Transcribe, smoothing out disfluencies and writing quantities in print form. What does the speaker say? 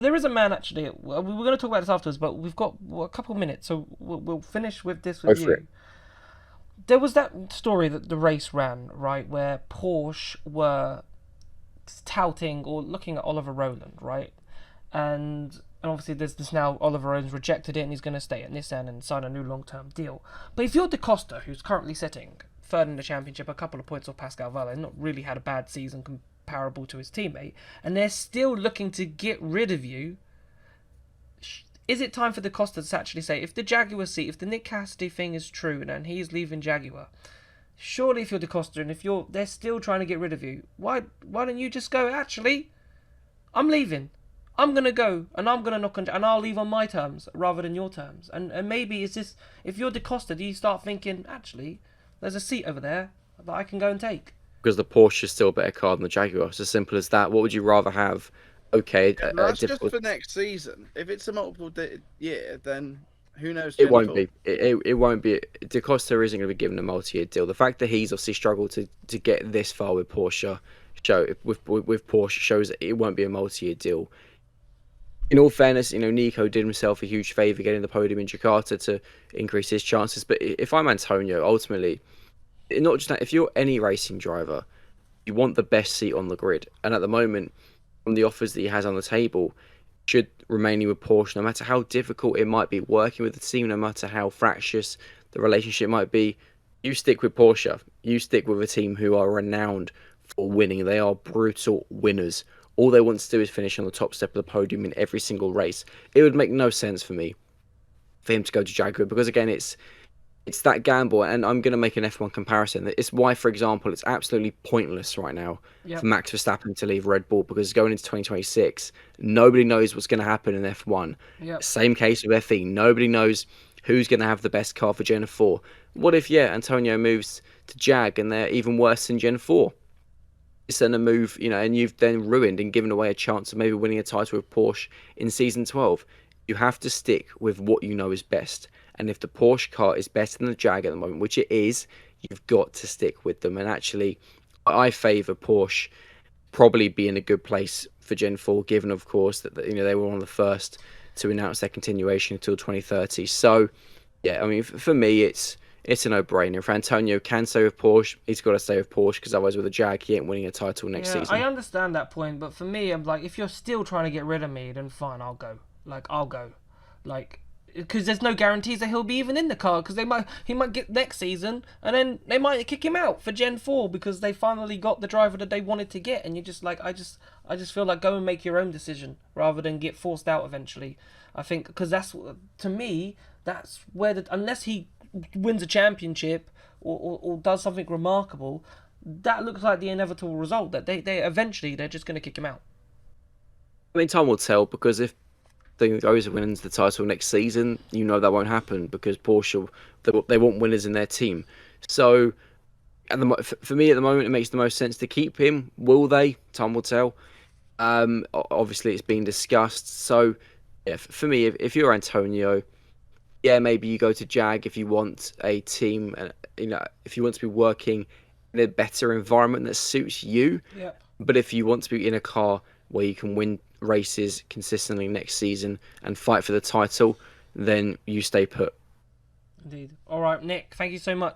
There is a man actually. We're going to talk about this afterwards, but we've got a couple of minutes, so we'll finish with this Go with for it. you. There was that story that the race ran, right, where Porsche were touting or looking at Oliver Rowland, right, and obviously there's this now. Oliver Rowland's rejected it and he's going to stay at Nissan and sign a new long-term deal. But if you're Da Costa, who's currently sitting third in the championship, a couple of points off Pascal Valle, not really had a bad season comparable to his teammate, and they're still looking to get rid of you, is it time for Da Costa to actually say, if the Jaguar seat, if the Nick Cassidy thing is true and he's leaving Jaguar, surely if you're Da Costa and if they're still trying to get rid of you, why don't you just go, actually, I'm leaving. I'm gonna go and I'm gonna knock on and I'll leave on my terms rather than your terms. And maybe it's just, if you're Da Costa, do you start thinking, actually, there's a seat over there that I can go and take? Because the Porsche is still a better car than the Jaguar. It's as simple as that. What would you rather have? Okay, Yeah, but a that's just difficult. for next season. If it's a year, then who knows It Gen won't 4? be. It won't be. Da Costa isn't going to be given a multi-year deal. The fact that he's obviously struggled to get this far with Porsche with Porsche shows that it won't be a multi-year deal. In all fairness, Nico did himself a huge favour getting the podium in Jakarta to increase his chances. But if I'm Antonio, ultimately, not just that, if you're any racing driver, you want the best seat on the grid. And at the moment, from the offers that he has on the table, should remaining with Porsche, no matter how difficult it might be working with the team, no matter how fractious the relationship might be, you stick with Porsche. You stick with a team who are renowned for winning. They are brutal winners. All they want to do is finish on the top step of the podium in every single race. It would make no sense for me for him to go to Jaguar because again, it's that gamble, and I'm going to make an F1 comparison. It's why, for example, it's absolutely pointless right now for Yep. Max Verstappen to leave Red Bull because going into 2026, nobody knows what's going to happen in F1. Yep. Same case with FE. Nobody knows who's going to have the best car for Gen 4. What if, yeah, Antonio moves to Jag and they're even worse than Gen 4? It's then a move, and you've then ruined and given away a chance of maybe winning a title with Porsche in season 12. You have to stick with what you know is best. And if the Porsche car is better than the Jag at the moment, which it is, you've got to stick with them. And actually, I favour Porsche probably be in a good place for Gen 4, given, of course, that they were one of the first to announce their continuation until 2030. So, yeah, I mean, for me, it's a no-brainer. If Antonio can stay with Porsche, he's got to stay with Porsche because otherwise, with a Jag, he ain't winning a title next Yeah, I season. understand that point, but for me, I'm like, if you're still trying to get rid of me, then fine, I'll go. I'll go. Like, because there's no guarantees that he'll be even in the car. Because he might get next season, and then they might kick him out for Gen 4 because they finally got the driver that they wanted to get. And you're just like, I just feel like go and make your own decision rather than get forced out eventually. I think because to me, that's where unless he wins a championship or does something remarkable, that looks like the inevitable result that they eventually they're just going to kick him out. I mean, time will tell because if thing goes and wins the title next season, that won't happen because Porsche they want winners in their team. So for me at the moment, it makes the most sense to keep him. Will they? Time will tell. Obviously, it's been discussed. So yeah, for me, if you're Antonio, yeah, maybe you go to Jag if you want a team, and if you want to be working in a better environment that suits you. Yep. But if you want to be in a car where you can win races consistently next season and fight for the title, then you stay put. Indeed. All right, Nick. Thank you so much.